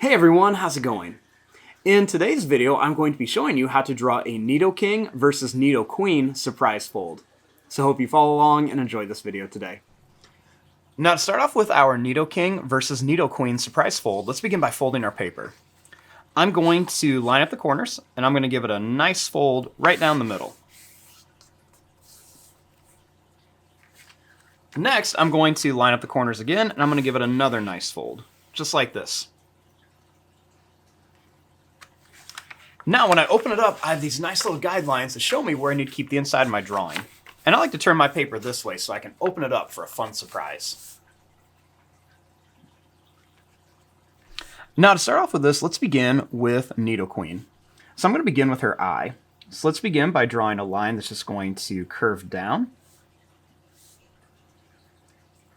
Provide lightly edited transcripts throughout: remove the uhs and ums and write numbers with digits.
Hey everyone, how's it going? In today's video, I'm going to be showing you how to draw a Nidoking versus Nidoqueen surprise fold. So hope you follow along and enjoy this video today. Now to start off with our Nidoking versus Nidoqueen surprise fold, let's begin by folding our paper. I'm going to line up the corners and I'm going to give it a nice fold right down the middle. Next, I'm going to line up the corners again and I'm going to give it another nice fold, just like this. Now, when I open it up, I have these nice little guidelines that show me where I need to keep the inside of my drawing. And I like to turn my paper this way so I can open it up for a fun surprise. Now, to start off with this, let's begin with Nidoqueen. So I'm going to begin with her eye. So let's begin by drawing a line that's just going to curve down.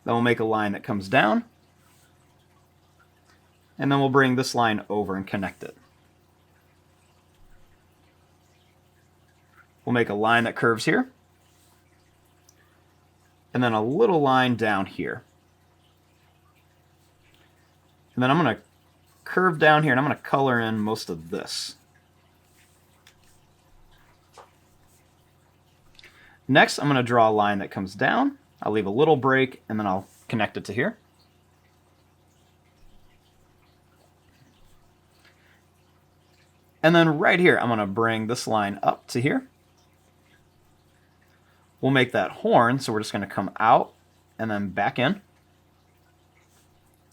Then we'll make a line that comes down. And then we'll bring this line over and connect it. We'll make a line that curves here, and then a little line down here. And then I'm going to curve down here, and I'm going to color in most of this. Next, I'm going to draw a line that comes down. I'll leave a little break, and then I'll connect it to here. And then right here, I'm going to bring this line up to here. We'll make that horn, so we're just going to come out and then back in.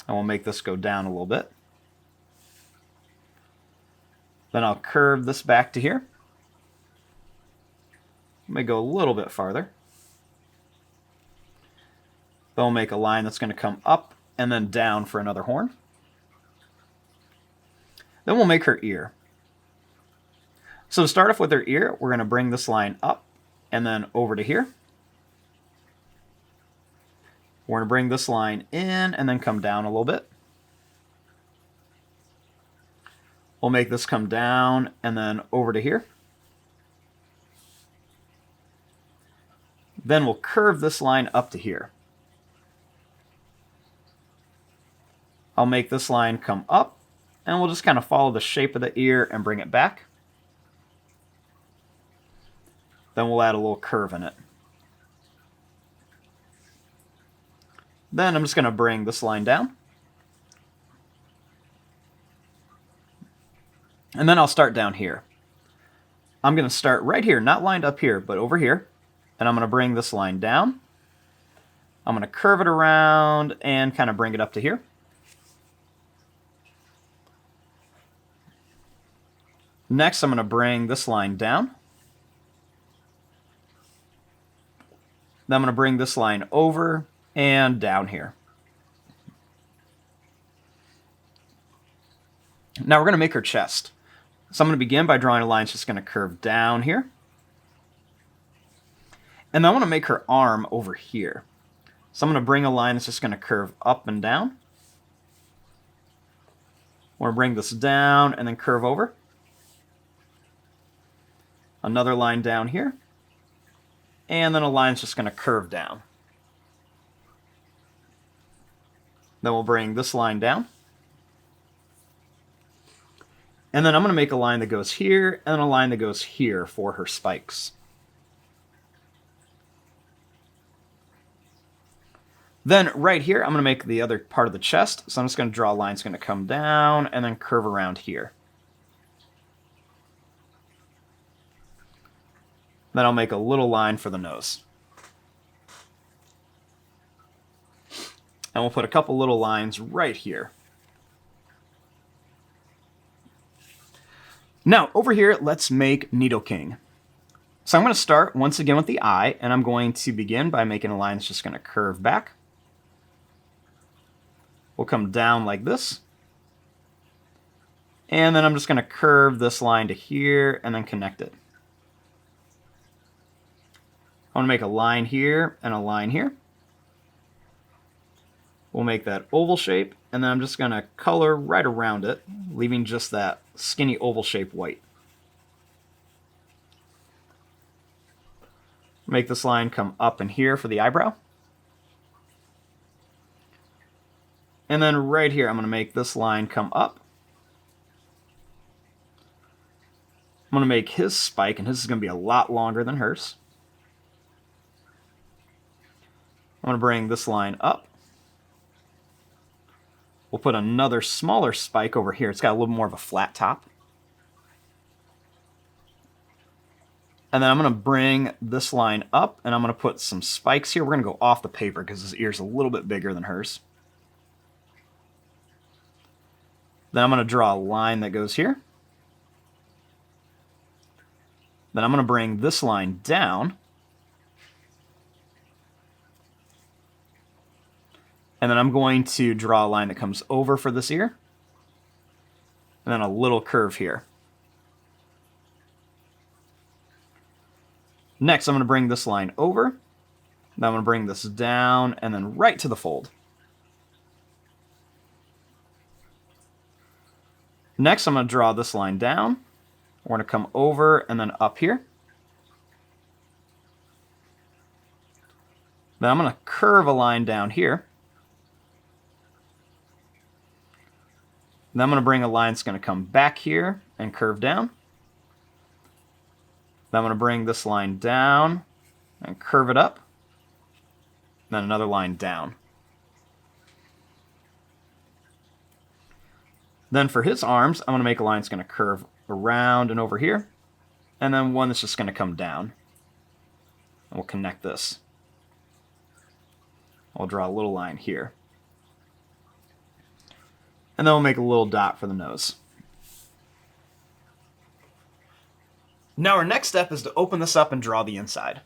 And we'll make this go down a little bit. Then I'll curve this back to here. Let me go a little bit farther. Then we'll make a line that's going to come up and then down for another horn. Then we'll make her ear. So to start off with her ear, we're going to bring this line up and then over to here. We're going to bring this line in and then come down a little bit. We'll make this come down and then over to here. Then we'll curve this line up to here. I'll make this line come up and we'll just kind of follow the shape of the ear and bring it back. Then we'll add a little curve in it. Then I'm just going to bring this line down. And then I'll start down here. I'm going to start right here, not lined up here, but over here. And I'm going to bring this line down. I'm going to curve it around and kind of bring it up to here. Next, I'm going to bring this line down. Then I'm going to bring this line over and down here. Now we're going to make her chest. So I'm going to begin by drawing a line that's just going to curve down here. And then I want to make her arm over here. So I'm going to bring a line that's just going to curve up and down. I'm going to bring this down and then curve over. Another line down here. And then a line's just going to curve down. Then we'll bring this line down. And then I'm going to make a line that goes here and then a line that goes here for her spikes. Then right here, I'm going to make the other part of the chest. So I'm just going to draw a line that's going to come down and then curve around here. Then I'll make a little line for the nose. And we'll put a couple little lines right here. Now, over here, let's make Nidoking. So I'm going to start once again with the eye, and I'm going to begin by making a line that's just going to curve back. We'll come down like this. And then I'm just going to curve this line to here and then connect it. I want to make a line here and a line here. We'll make that oval shape, and then I'm just going to color right around it, leaving just that skinny oval shape white. Make this line come up in here for the eyebrow. And then right here, I'm going to make this line come up I'm going to make his spike, and his is going to be a lot longer than hers. I'm going to bring this line up. We'll put another smaller spike over here. It's got a little more of a flat top. And then I'm going to bring this line up, and I'm going to put some spikes here. We're going to go off the paper because his ear's a little bit bigger than hers. Then I'm going to draw a line that goes here. Then I'm going to bring this line down. And then I'm going to draw a line that comes over for this ear. And then a little curve here. Next, I'm going to bring this line over. Then I'm going to bring this down and then right to the fold. Next, I'm going to draw this line down. We're going to come over and then up here. Then I'm going to curve a line down here. Then I'm going to bring a line that's going to come back here and curve down. Then I'm going to bring this line down and curve it up. Then another line down. Then for his arms, I'm going to make a line that's going to curve around and over here. And then one that's just going to come down. And we'll connect this. I'll draw a little line here. And then we'll make a little dot for the nose. Now our next step is to open this up and draw the inside.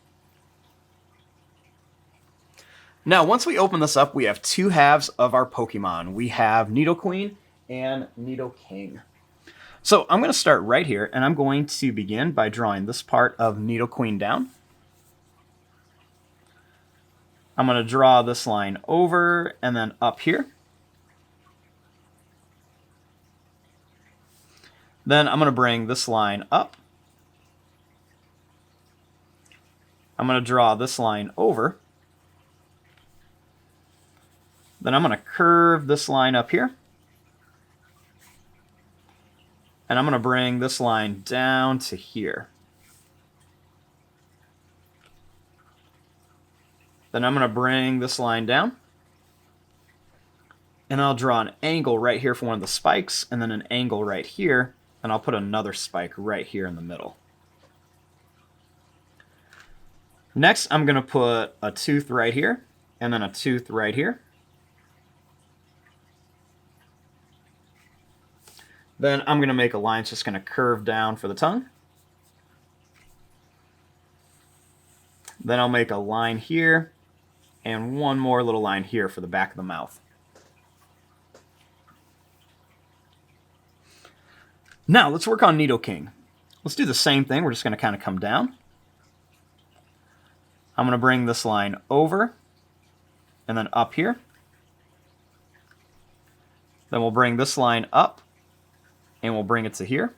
Now once we open this up, we have two halves of our Pokemon. We have Nidoqueen and Nidoking. So I'm going to start right here, and I'm going to begin by drawing this part of Nidoqueen down. I'm going to draw this line over and then up here. Then I'm going to bring this line up. I'm going to draw this line over. Then I'm going to curve this line up here. And I'm going to bring this line down to here. Then I'm going to bring this line down. And I'll draw an angle right here for one of the spikes, and then an angle right here. And I'll put another spike right here in the middle. Next, I'm going to put a tooth right here, and then a tooth right here. Then I'm going to make a line that's just going to curve down for the tongue. Then I'll make a line here, and one more little line here for the back of the mouth. Now, let's work on Nidoking. Let's do the same thing. We're just going to kind of come down. I'm going to bring this line over and then up here. Then we'll bring this line up and we'll bring it to here.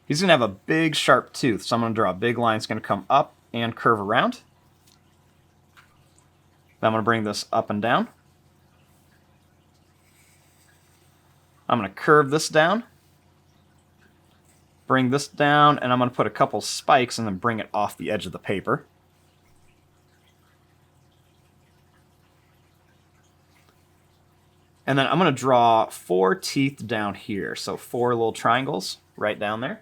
He's going to have a big sharp tooth, so I'm going to draw a big line that's going to come up and curve around. Then I'm going to bring this up and down. I'm going to curve this down, bring this down, and I'm going to put a couple spikes and then bring it off the edge of the paper. And then I'm going to draw 4 teeth down here, so 4 little triangles right down there.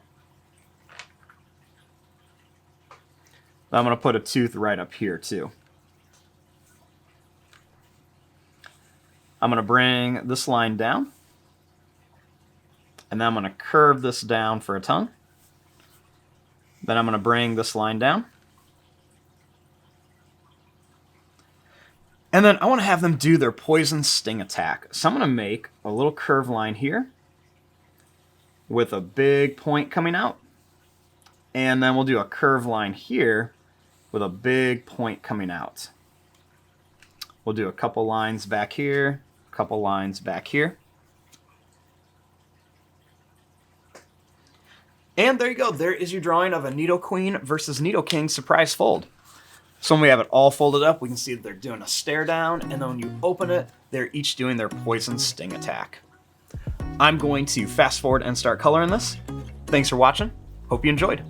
Then I'm going to put a tooth right up here too. I'm going to bring this line down. And then I'm going to curve this down for a tongue. Then I'm going to bring this line down. And then I want to have them do their poison sting attack. So I'm going to make a little curved line here with a big point coming out. And then we'll do a curved line here with a big point coming out. We'll do a couple lines back here, a couple lines back here. And there you go. There is your drawing of a Nidoqueen versus Nidoking Surprise Fold. So when we have it all folded up, we can see that they're doing a stare down, and then when you open it, they're each doing their poison sting attack. I'm going to fast forward and start coloring this. Thanks for watching. Hope you enjoyed.